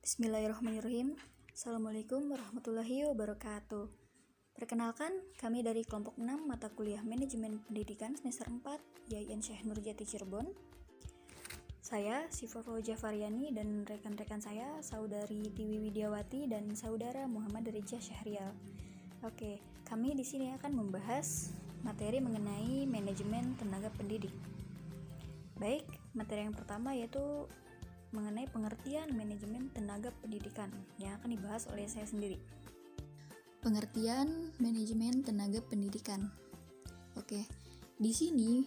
Bismillahirrahmanirrahim. Assalamualaikum warahmatullahi wabarakatuh. Perkenalkan, kami dari kelompok 6 mata kuliah Manajemen Pendidikan semester 4 YIN Syekh Nurjati Cirebon. Saya Syifa Fauzia Faryani dan rekan-rekan saya, saudari Tiwi Widiawati dan saudara Muhammad Rijah Syahrial. Oke, kami di sini akan membahas materi mengenai manajemen tenaga pendidik. Baik, materi yang pertama yaitu mengenai pengertian manajemen tenaga pendidikan yang akan dibahas oleh saya sendiri. Pengertian manajemen tenaga pendidikan. Oke, di sini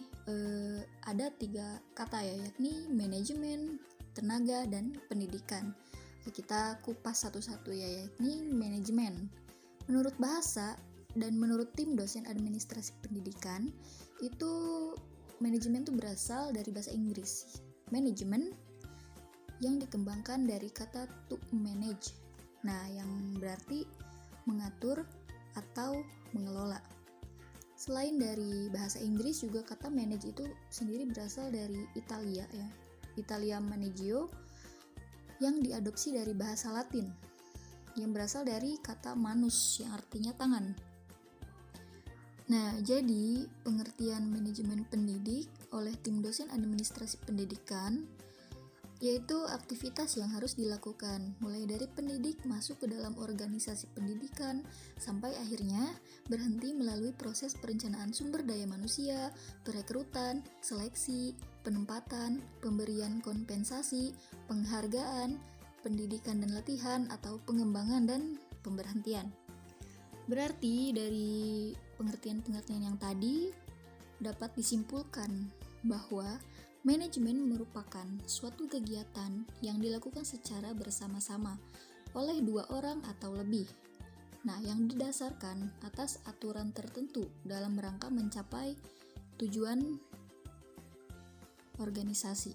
ada 3 kata yakni manajemen, tenaga, dan pendidikan. Kita kupas satu-satu yakni manajemen. Menurut bahasa dan menurut tim dosen administrasi pendidikan, itu manajemen itu berasal dari bahasa Inggris. Manajemen yang dikembangkan dari kata to manage. Nah, yang berarti mengatur atau mengelola. Selain dari bahasa Inggris, juga kata manage itu sendiri berasal dari Italia ya. Italia managio yang diadopsi dari bahasa Latin yang berasal dari kata manus yang artinya tangan. Nah, jadi pengertian manajemen pendidik oleh tim dosen administrasi pendidikan yaitu aktivitas yang harus dilakukan, mulai dari pendidik masuk ke dalam organisasi pendidikan, sampai akhirnya berhenti melalui proses perencanaan sumber daya manusia, perekrutan, seleksi, penempatan, pemberian kompensasi, penghargaan, pendidikan dan latihan, atau pengembangan dan pemberhentian. Berarti dari pengertian-pengertian yang tadi dapat disimpulkan bahwa manajemen merupakan suatu kegiatan yang dilakukan secara bersama-sama oleh 2 orang atau lebih. Nah, yang didasarkan atas aturan tertentu dalam rangka mencapai tujuan organisasi.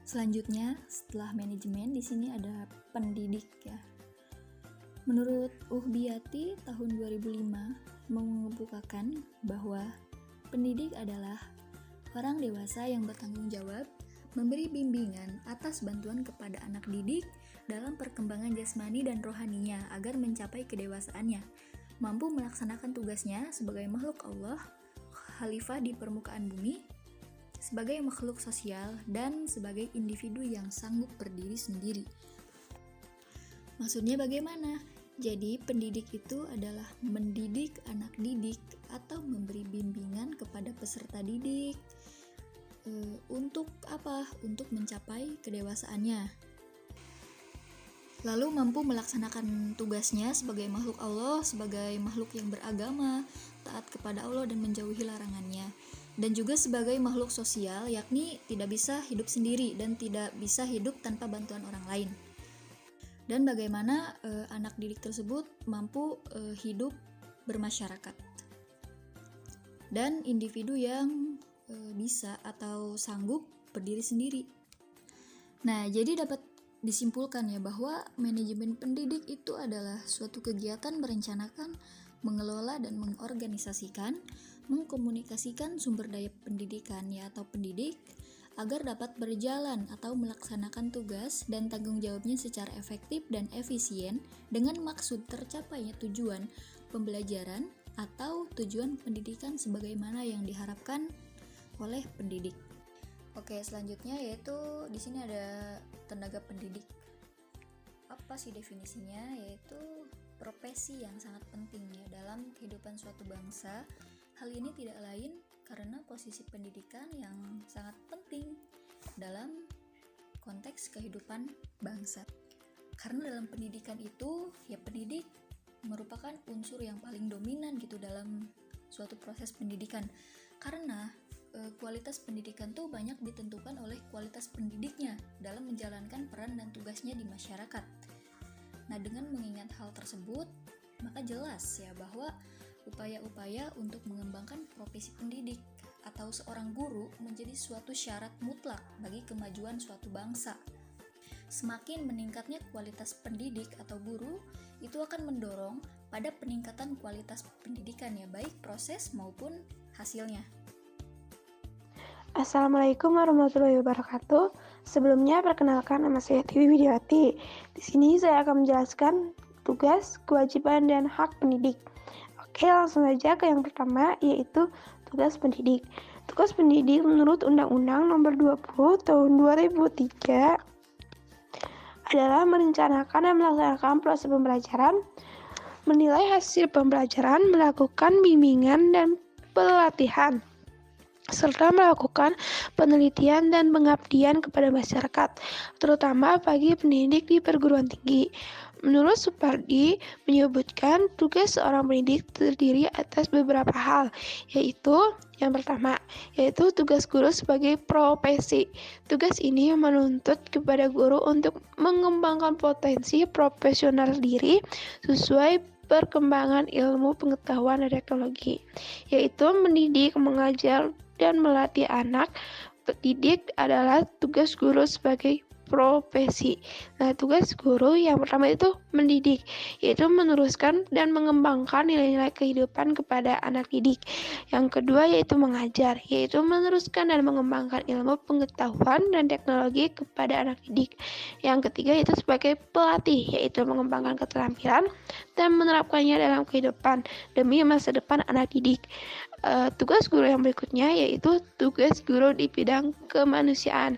Selanjutnya, setelah manajemen di sini ada pendidik ya. Menurut Uhbiyati tahun 2005 mengemukakan bahwa pendidik adalah orang dewasa yang bertanggung jawab memberi bimbingan atas bantuan kepada anak didik dalam perkembangan jasmani dan rohaninya agar mencapai kedewasaannya, mampu melaksanakan tugasnya sebagai makhluk Allah, khalifah di permukaan bumi, sebagai makhluk sosial, dan sebagai individu yang sanggup berdiri sendiri. Maksudnya bagaimana? Jadi pendidik itu adalah mendidik anak didik atau memberi bimbingan kepada peserta didik untuk apa? Untuk mencapai kedewasaannya. Lalu mampu melaksanakan tugasnya sebagai makhluk Allah, sebagai makhluk yang beragama, taat kepada Allah dan menjauhi larangannya. Dan juga sebagai makhluk sosial, yakni tidak bisa hidup sendiri dan tidak bisa hidup tanpa bantuan orang lain. Dan bagaimana anak didik tersebut mampu hidup bermasyarakat. Dan individu yang bisa atau sanggup berdiri sendiri. Nah, jadi dapat disimpulkan ya bahwa manajemen pendidik itu adalah suatu kegiatan merencanakan, mengelola dan mengorganisasikan, mengkomunikasikan sumber daya pendidikan ya atau pendidik agar dapat berjalan atau melaksanakan tugas dan tanggung jawabnya secara efektif dan efisien dengan maksud tercapainya tujuan pembelajaran atau tujuan pendidikan sebagaimana yang diharapkan oleh pendidik. Oke, selanjutnya yaitu di sini ada tenaga pendidik. Apa sih definisinya? Yaitu profesi yang sangat penting ya dalam kehidupan suatu bangsa. Hal ini tidak lain karena posisi pendidikan yang sangat penting dalam konteks kehidupan bangsa. Karena dalam pendidikan itu, ya pendidik merupakan unsur yang paling dominan gitu dalam suatu proses pendidikan. Karena kualitas pendidikan tuh banyak ditentukan oleh kualitas pendidiknya dalam menjalankan peran dan tugasnya di masyarakat. Nah, dengan mengingat hal tersebut, maka jelas ya bahwa upaya-upaya untuk mengembangkan profesi pendidik atau seorang guru menjadi suatu syarat mutlak bagi kemajuan suatu bangsa. Semakin meningkatnya kualitas pendidik atau guru, itu akan mendorong pada peningkatan kualitas pendidikan ya, baik proses maupun hasilnya. Assalamualaikum warahmatullahi wabarakatuh. Sebelumnya perkenalkan, nama saya Tiwi Widiawati. Di sini saya akan menjelaskan tugas, kewajiban, dan hak pendidik. Oke, langsung saja ke yang pertama, yaitu tugas pendidik. Tugas pendidik menurut Undang-Undang Nomor 20 Tahun 2003 adalah merencanakan dan melaksanakan proses pembelajaran, menilai hasil pembelajaran, melakukan bimbingan dan pelatihan, serta melakukan penelitian dan pengabdian kepada masyarakat, terutama bagi pendidik di perguruan tinggi. Menurut Supardi, menyebutkan tugas seorang pendidik terdiri atas beberapa hal, yaitu yang pertama, yaitu tugas guru sebagai profesi. Tugas ini menuntut kepada guru untuk mengembangkan potensi profesional diri sesuai perkembangan ilmu pengetahuan dan teknologi, yaitu mendidik, mengajar, dan melatih anak. Pendidik adalah tugas guru sebagai profesi. Nah, tugas guru yang pertama itu mendidik, yaitu meneruskan dan mengembangkan nilai-nilai kehidupan kepada anak didik. Yang kedua yaitu mengajar, yaitu meneruskan dan mengembangkan ilmu pengetahuan dan teknologi kepada anak didik. Yang ketiga yaitu sebagai pelatih, yaitu mengembangkan keterampilan dan menerapkannya dalam kehidupan demi masa depan anak didik. Tugas guru yang berikutnya yaitu tugas guru di bidang kemanusiaan.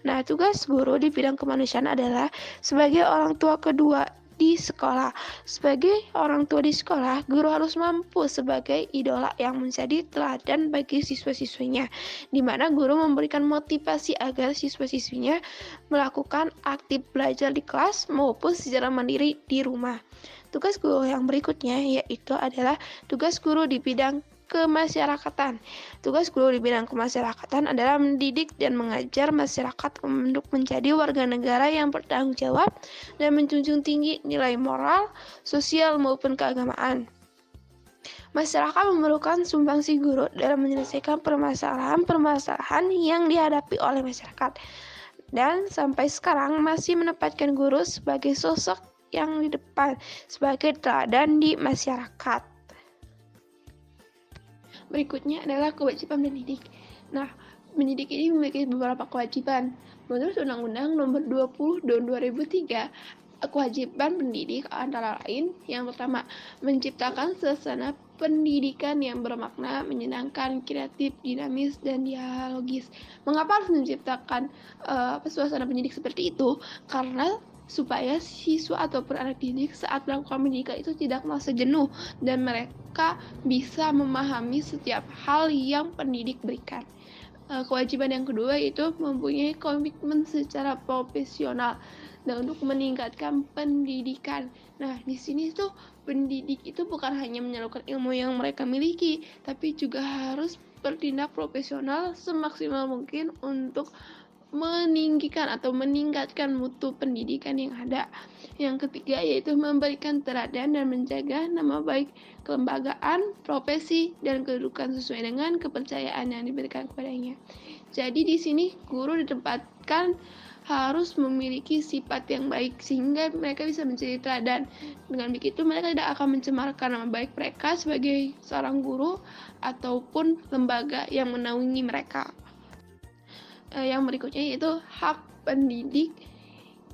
Nah, tugas guru di bidang kemanusiaan adalah sebagai orang tua kedua di sekolah. Sebagai orang tua di sekolah, guru harus mampu sebagai idola yang menjadi teladan bagi siswa-siswinya, di mana guru memberikan motivasi agar siswa-siswinya melakukan aktif belajar di kelas maupun secara mandiri di rumah. Tugas guru yang berikutnya yaitu adalah tugas guru di bidang kemasyarakatan. Tugas guru di bidang kemasyarakatan adalah mendidik dan mengajar masyarakat untuk menjadi warga negara yang bertanggung jawab dan menjunjung tinggi nilai moral, sosial maupun keagamaan. Masyarakat memerlukan sumbangsi guru dalam menyelesaikan permasalahan-permasalahan yang dihadapi oleh masyarakat. Dan sampai sekarang masih menempatkan guru sebagai sosok yang di depan, sebagai teladan di masyarakat. Berikutnya adalah kewajiban mendidik. Nah, mendidik ini memiliki beberapa kewajiban. Menurut Undang-Undang Nomor 20 Tahun 2003, kewajiban pendidik antara lain yang pertama, menciptakan suasana pendidikan yang bermakna, menyenangkan, kreatif, dinamis, dan dialogis. Mengapa harus menciptakan suasana pendidik seperti itu? Karena supaya siswa ataupun anak didik saat melakukan pendidikan itu tidak merasa jenuh dan mereka bisa memahami setiap hal yang pendidik berikan. Kewajiban yang kedua yaitu mempunyai komitmen secara profesional dan untuk meningkatkan pendidikan. Nah, di sini tuh pendidik itu bukan hanya menyalurkan ilmu yang mereka miliki, tapi juga harus bertindak profesional semaksimal mungkin untuk meninggikan atau meningkatkan mutu pendidikan yang ada. Yang ketiga yaitu memberikan teladan dan menjaga nama baik kelembagaan, profesi, dan kedudukan sesuai dengan kepercayaan yang diberikan kepadanya. Jadi di sini guru ditempatkan harus memiliki sifat yang baik sehingga mereka bisa menjadi teladan. Dengan begitu mereka tidak akan mencemarkan nama baik mereka sebagai seorang guru ataupun lembaga yang menaungi mereka. Yang berikutnya yaitu hak pendidik.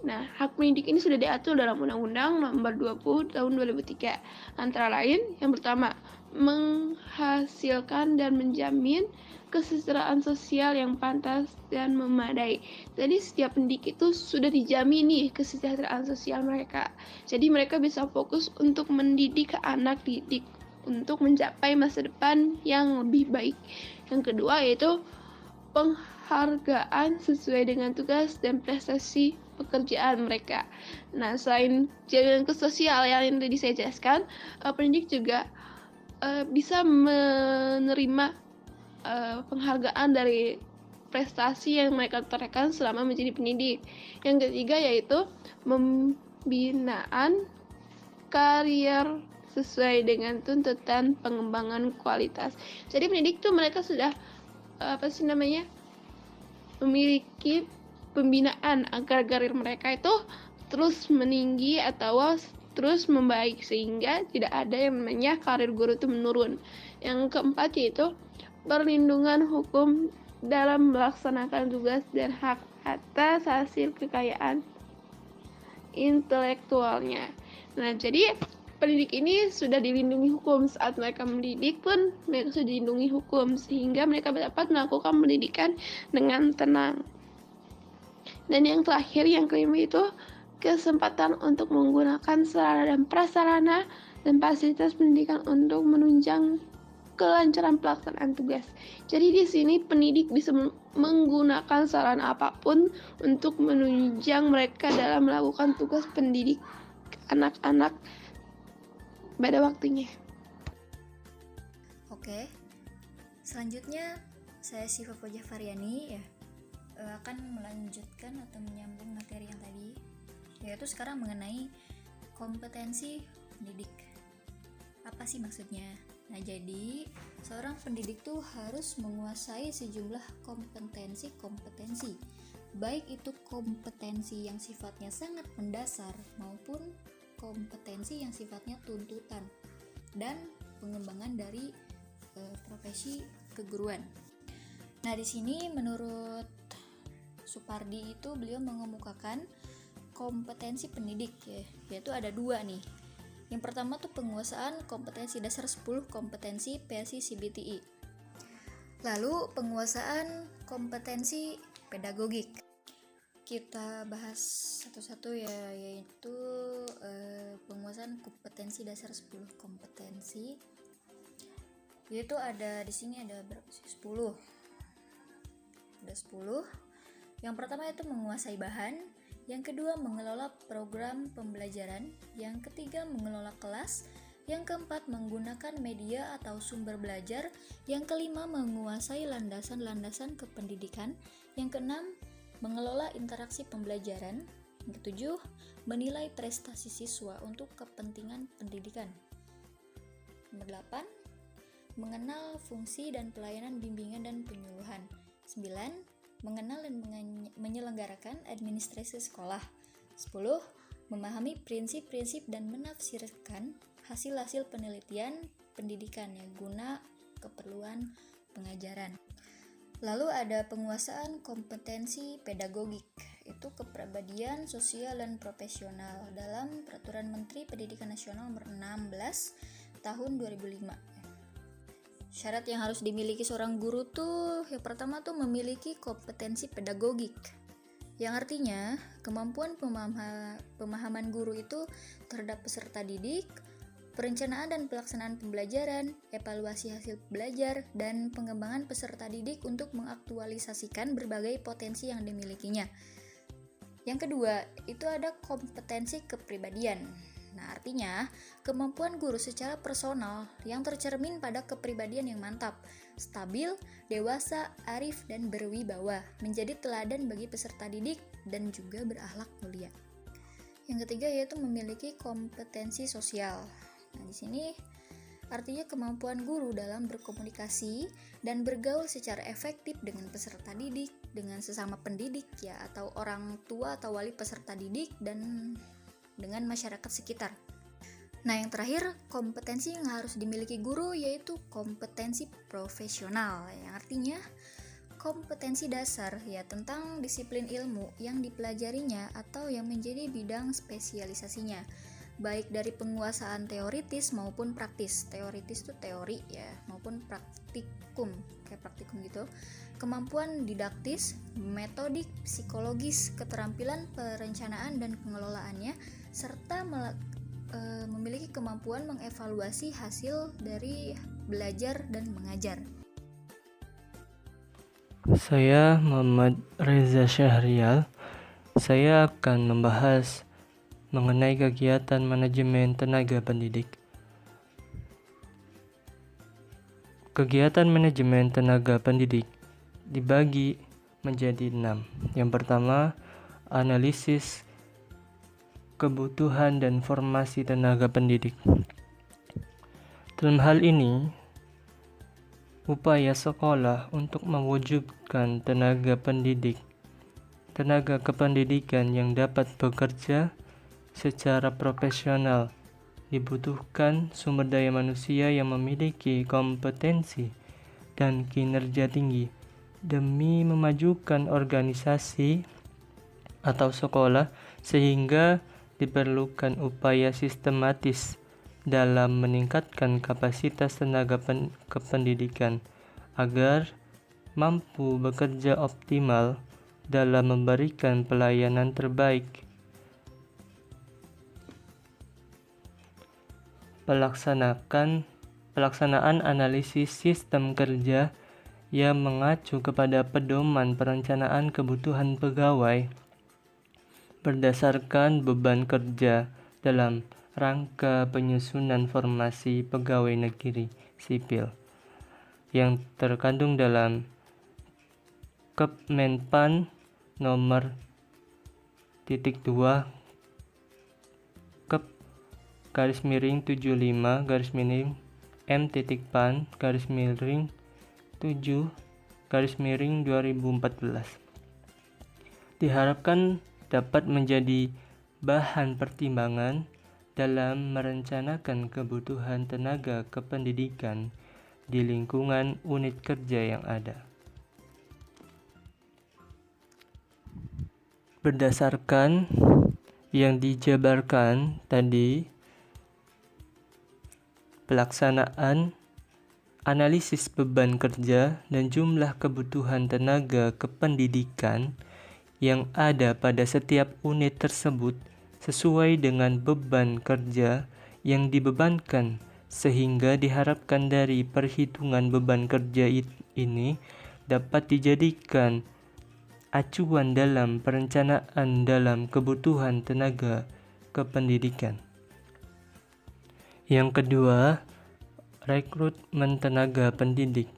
Nah, hak pendidik ini sudah diatur dalam Undang-Undang Nomor 20 Tahun 2003. Antara lain, yang pertama, menghasilkan dan menjamin kesejahteraan sosial yang pantas dan memadai. Jadi setiap pendidik itu sudah dijamin nih kesejahteraan sosial mereka. Jadi mereka bisa fokus untuk mendidik anak didik untuk mencapai masa depan yang lebih baik. Yang kedua yaitu penghargaan sesuai dengan tugas dan prestasi pekerjaan mereka. Nah, selain jaminan sosial yang tadi saya jelaskan, pendidik juga bisa menerima penghargaan dari prestasi yang mereka torehkan selama menjadi pendidik. Yang ketiga yaitu pembinaan karier sesuai dengan tuntutan pengembangan kualitas. Jadi pendidik tuh mereka sudah memiliki pembinaan agar karir mereka itu terus meninggi atau terus membaik sehingga tidak ada yang namanya karir guru itu menurun. Yang keempat yaitu perlindungan hukum dalam melaksanakan tugas dan hak atas hasil kekayaan intelektualnya. Nah, jadi pendidik ini sudah dilindungi hukum. Saat mereka mendidik pun mereka sudah dilindungi hukum, sehingga mereka dapat melakukan pendidikan dengan tenang. Dan yang terakhir, yang kelima itu kesempatan untuk menggunakan sarana dan prasarana dan fasilitas pendidikan untuk menunjang kelancaran pelaksanaan tugas. Jadi di sini pendidik bisa menggunakan sarana apapun untuk menunjang mereka dalam melakukan tugas pendidik anak-anak pada waktunya. Oke, selanjutnya saya Syifa Fauziah Faryani ya akan melanjutkan atau menyambung materi yang tadi, yaitu sekarang mengenai kompetensi pendidik. Apa sih maksudnya? Nah, jadi seorang pendidik tuh harus menguasai sejumlah kompetensi, baik itu kompetensi yang sifatnya sangat mendasar maupun kompetensi yang sifatnya tuntutan dan pengembangan dari profesi keguruan. Nah, di sini menurut Supardi itu beliau mengemukakan kompetensi pendidik ya, yaitu ada 2 nih. Yang pertama tuh penguasaan kompetensi dasar 10 kompetensi PSI CBTI. Lalu penguasaan kompetensi pedagogik. Kita bahas satu-satu ya, yaitu penguasaan kompetensi dasar 10 kompetensi. Yaitu ada di sini ada berapa sih? 10. Ada 10. Yang pertama itu menguasai bahan, yang kedua mengelola program pembelajaran, yang ketiga mengelola kelas, yang keempat menggunakan media atau sumber belajar, yang kelima menguasai landasan-landasan kependidikan, yang keenam mengelola interaksi pembelajaran, yang ketujuh menilai prestasi siswa untuk kepentingan pendidikan. Nomor 8 mengenal fungsi dan pelayanan bimbingan dan penyuluhan. 9 mengenal dan menyelenggarakan administrasi sekolah. 10 memahami prinsip-prinsip dan menafsirkan hasil-hasil penelitian pendidikan yang guna keperluan pengajaran. Lalu ada penguasaan kompetensi pedagogik, itu kepribadian sosial dan profesional dalam Peraturan Menteri Pendidikan Nasional Nomor 16 Tahun 2005. Syarat yang harus dimiliki seorang guru tuh yang pertama tuh memiliki kompetensi pedagogik, yang artinya kemampuan pemahaman guru itu terhadap peserta didik, perencanaan dan pelaksanaan pembelajaran, evaluasi hasil belajar, dan pengembangan peserta didik untuk mengaktualisasikan berbagai potensi yang dimilikinya. Yang kedua, itu ada kompetensi kepribadian. Nah, artinya kemampuan guru secara personal yang tercermin pada kepribadian yang mantap, stabil, dewasa, arif, dan berwibawa, menjadi teladan bagi peserta didik dan juga berakhlak mulia. Yang ketiga yaitu memiliki kompetensi sosial. Nah, di sini artinya kemampuan guru dalam berkomunikasi dan bergaul secara efektif dengan peserta didik, dengan sesama pendidik ya, atau orang tua atau wali peserta didik, dan dengan masyarakat sekitar. Nah, yang terakhir, kompetensi yang harus dimiliki guru yaitu kompetensi profesional, yang artinya kompetensi dasar ya tentang disiplin ilmu yang dipelajarinya atau yang menjadi bidang spesialisasinya, baik dari penguasaan teoritis maupun praktis. Teoritis itu teori ya, maupun praktikum, kayak praktikum gitu. Kemampuan didaktis, metodik, psikologis, keterampilan perencanaan dan pengelolaannya, serta memiliki kemampuan mengevaluasi hasil dari belajar dan mengajar. Saya Muhammad Reza Syahrial. Saya akan membahas mengenai kegiatan manajemen tenaga pendidik. Kegiatan manajemen tenaga pendidik dibagi menjadi 6. Yang pertama, analisis kebutuhan dan formasi tenaga pendidik. Dalam hal ini, upaya sekolah untuk mewujudkan tenaga kependidikan yang dapat bekerja secara profesional, dibutuhkan sumber daya manusia yang memiliki kompetensi dan kinerja tinggi demi memajukan organisasi atau sekolah, sehingga diperlukan upaya sistematis dalam meningkatkan kapasitas tenaga kependidikan agar mampu bekerja optimal dalam memberikan pelayanan terbaik. Pelaksanaan analisis sistem kerja yang mengacu kepada pedoman perencanaan kebutuhan pegawai berdasarkan beban kerja dalam rangka penyusunan formasi pegawai negeri sipil yang terkandung dalam Kemenpan nomor 2 Kep/M.Pan/7/2014. Diharapkan dapat menjadi bahan pertimbangan dalam merencanakan kebutuhan tenaga kependidikan di lingkungan unit kerja yang ada. Berdasarkan yang dijabarkan tadi, pelaksanaan analisis beban kerja dan jumlah kebutuhan tenaga kependidikan yang ada pada setiap unit tersebut sesuai dengan beban kerja yang dibebankan, sehingga diharapkan dari perhitungan beban kerja ini dapat dijadikan acuan dalam perencanaan dalam kebutuhan tenaga kependidikan. Yang kedua, rekrutmen tenaga pendidik.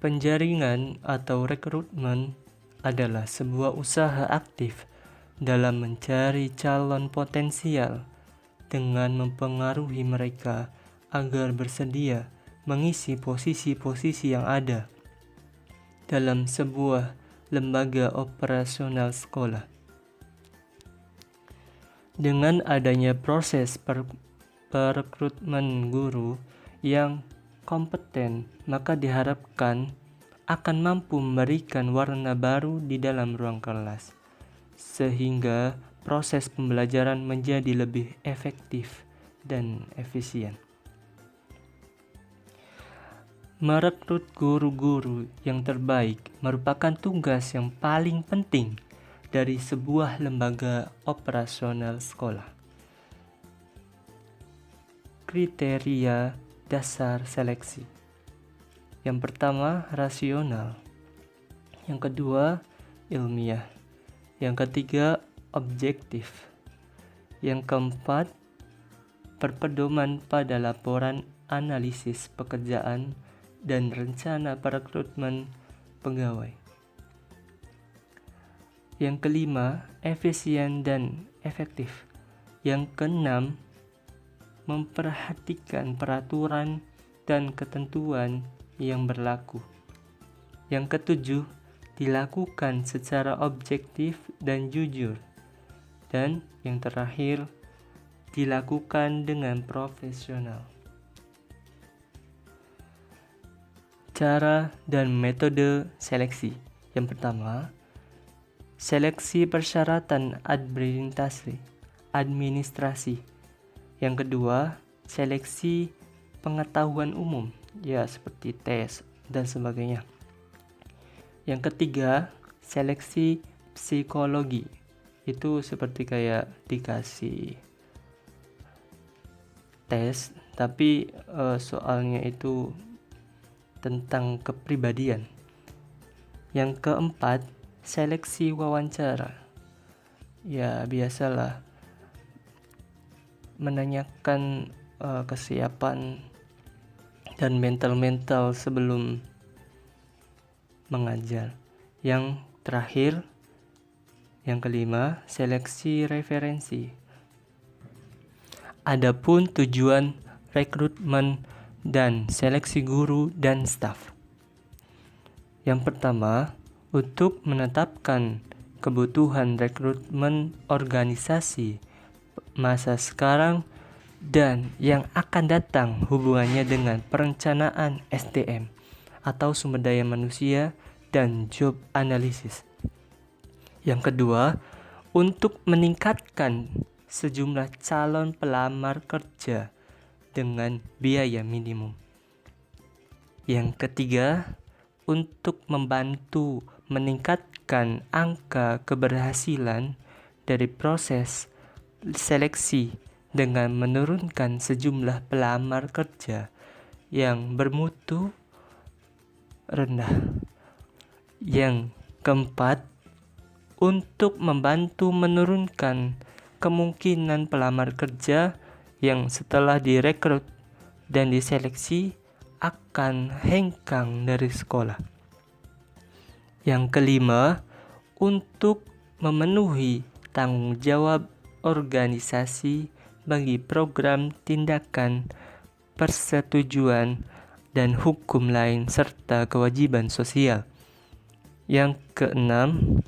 Penjaringan atau rekrutmen adalah sebuah usaha aktif dalam mencari calon potensial dengan mempengaruhi mereka agar bersedia mengisi posisi-posisi yang ada dalam sebuah lembaga operasional sekolah. Dengan adanya proses perekrutmen guru yang kompeten, maka diharapkan akan mampu memberikan warna baru di dalam ruang kelas, sehingga proses pembelajaran menjadi lebih efektif dan efisien. Merekrut guru-guru yang terbaik merupakan tugas yang paling penting dari sebuah lembaga operasional sekolah. Kriteria dasar seleksi. Yang pertama, rasional. Yang kedua, ilmiah. Yang ketiga, objektif. Yang keempat, berpedoman pada laporan analisis pekerjaan dan rencana perekrutmen pegawai. Yang kelima, efisien dan efektif. Yang keenam, memperhatikan peraturan dan ketentuan yang berlaku. Yang ketujuh, dilakukan secara objektif dan jujur. Dan yang terakhir, dilakukan dengan profesional. Cara dan metode seleksi. Yang pertama, seleksi persyaratan administrasi. Yang kedua, seleksi pengetahuan umum, ya seperti tes dan sebagainya. Yang ketiga, seleksi psikologi. Itu seperti kayak dikasih tes, tapi soalnya itu tentang kepribadian. Yang keempat, seleksi wawancara. Ya, biasalah menanyakan kesiapan dan mental sebelum mengajar. Yang terakhir, yang kelima, seleksi referensi. Adapun tujuan rekrutmen dan seleksi guru dan staf. Yang pertama, untuk menetapkan kebutuhan rekrutmen organisasi masa sekarang dan yang akan datang hubungannya dengan perencanaan SDM atau sumber daya manusia dan job analysis. Yang kedua, untuk meningkatkan sejumlah calon pelamar kerja dengan biaya minimum. Yang ketiga, untuk membantu meningkatkan angka keberhasilan dari proses seleksi dengan menurunkan sejumlah pelamar kerja yang bermutu rendah. Yang keempat, untuk membantu menurunkan kemungkinan pelamar kerja yang setelah direkrut dan diseleksi akan hengkang dari sekolah. Yang kelima, untuk memenuhi tanggung jawab organisasi bagi program tindakan persetujuan dan hukum lain serta kewajiban sosial. Yang keenam,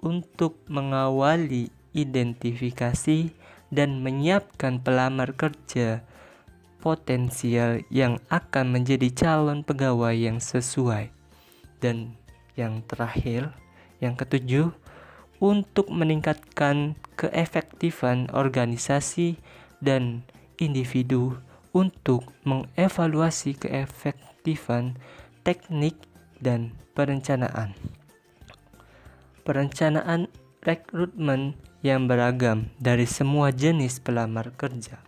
untuk mengawali identifikasi dan menyiapkan pelamar kerja potensial yang akan menjadi calon pegawai yang sesuai. Dan yang terakhir, yang ketujuh, untuk meningkatkan keefektifan organisasi dan individu untuk mengevaluasi keefektifan teknik dan perencanaan. Perencanaan rekrutmen yang beragam dari semua jenis pelamar kerja.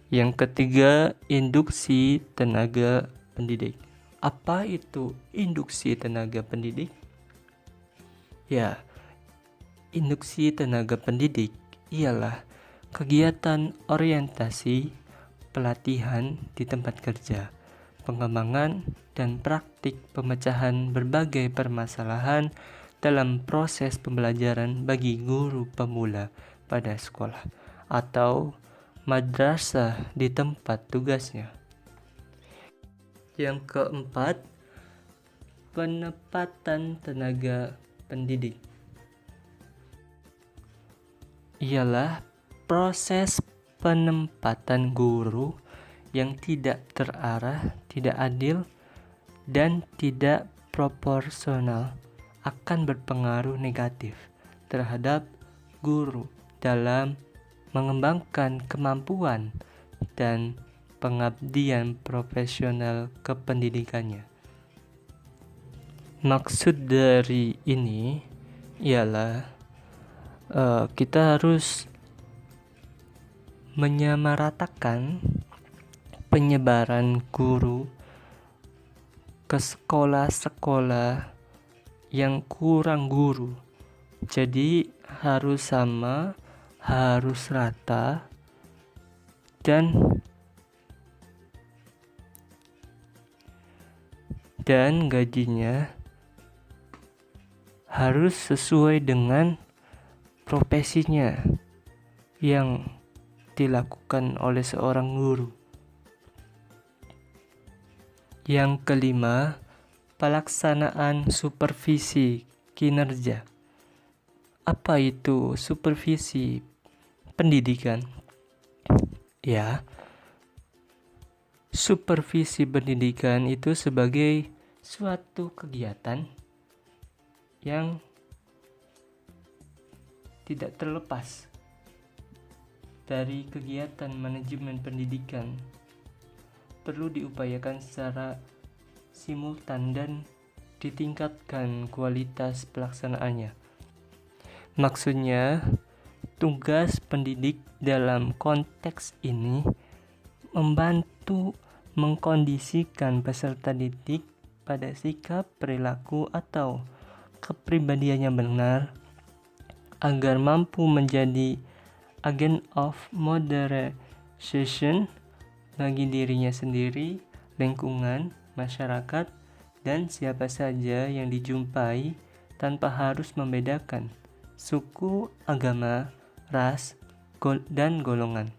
Yang ketiga, induksi tenaga pendidik. Apa itu induksi tenaga pendidik? Ya, induksi tenaga pendidik ialah kegiatan orientasi, pelatihan di tempat kerja, pengembangan dan praktik pemecahan berbagai permasalahan dalam proses pembelajaran bagi guru pemula pada sekolah atau madrasah di tempat tugasnya. Yang keempat, penempatan tenaga pendidik ialah proses penempatan guru yang tidak terarah, tidak adil, dan tidak proporsional akan berpengaruh negatif terhadap guru dalam mengembangkan kemampuan dan pengabdian profesional kependidikannya. Maksud dari ini ialah kita harus menyamaratakan penyebaran guru ke sekolah-sekolah yang kurang guru. Jadi harus sama, harus rata, dan gajinya harus sesuai dengan profesinya yang dilakukan oleh seorang guru. Yang kelima, pelaksanaan supervisi kinerja. Apa itu supervisi pendidikan? Ya, supervisi pendidikan itu sebagai suatu kegiatan yang tidak terlepas dari kegiatan manajemen pendidikan, perlu diupayakan secara simultan dan ditingkatkan kualitas pelaksanaannya. Maksudnya, tugas pendidik dalam konteks ini membantu mengkondisikan peserta didik pada sikap, perilaku, atau kepribadiannya benar agar mampu menjadi agent of moderation bagi dirinya sendiri, lingkungan, masyarakat, dan siapa saja yang dijumpai tanpa harus membedakan suku, agama, ras, dan golongan.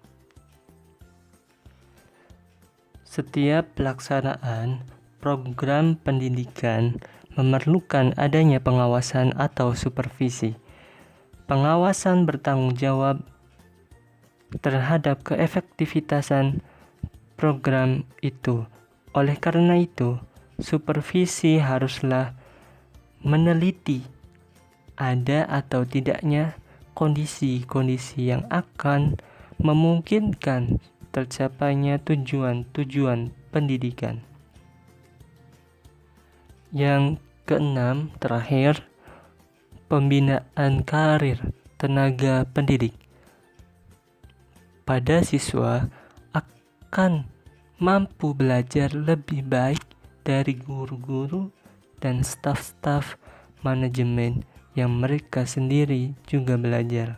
Setiap pelaksanaan program pendidikan memerlukan adanya pengawasan atau supervisi. Pengawasan bertanggung jawab terhadap keefektivitasan program itu. Oleh karena itu, supervisi haruslah meneliti ada atau tidaknya kondisi-kondisi yang akan memungkinkan tercapainya tujuan-tujuan pendidikan. Yang keenam, terakhir, pembinaan karir tenaga pendidik. Pada siswa akan mampu belajar lebih baik dari guru-guru dan staf-staf manajemen yang mereka sendiri juga belajar,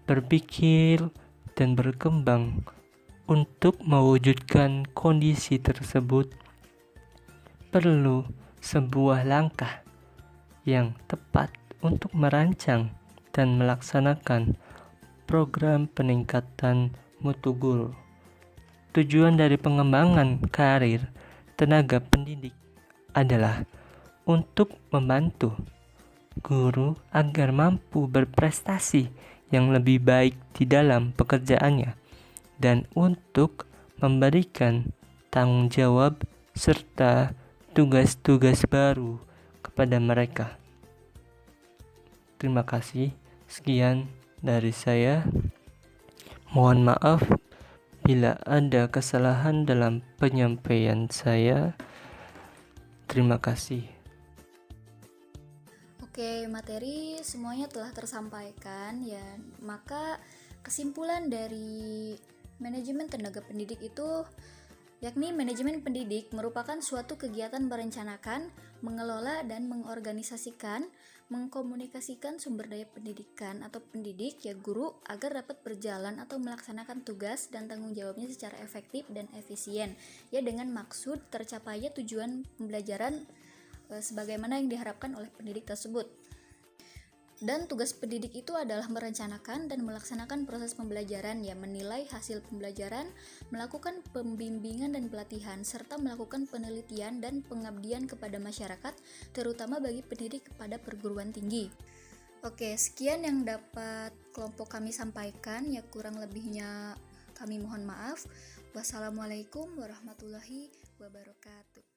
berpikir, dan berkembang. Untuk mewujudkan kondisi tersebut, perlu sebuah langkah yang tepat untuk merancang dan melaksanakan program peningkatan mutu guru. Tujuan dari pengembangan karir tenaga pendidik adalah untuk membantu guru agar mampu berprestasi yang lebih baik di dalam pekerjaannya dan untuk memberikan tanggung jawab serta tugas-tugas baru kepada mereka. Terima kasih. Sekian dari saya. Mohon maaf bila ada kesalahan dalam penyampaian saya. Terima kasih. Oke, materi semuanya telah tersampaikan ya. Maka kesimpulan dari manajemen tenaga pendidik itu yakni manajemen pendidik merupakan suatu kegiatan merencanakan, mengelola dan mengorganisasikan, mengkomunikasikan sumber daya pendidikan atau pendidik ya guru agar dapat berjalan atau melaksanakan tugas dan tanggung jawabnya secara efektif dan efisien ya dengan maksud tercapainya tujuan pembelajaran sebagaimana yang diharapkan oleh pendidik tersebut. Dan tugas pendidik itu adalah merencanakan dan melaksanakan proses pembelajaran ya, menilai hasil pembelajaran, melakukan pembimbingan dan pelatihan, serta melakukan penelitian dan pengabdian kepada masyarakat, terutama bagi pendidik kepada perguruan tinggi. Oke, sekian yang dapat kelompok kami sampaikan, ya kurang lebihnya kami mohon maaf. Wassalamualaikum warahmatullahi wabarakatuh.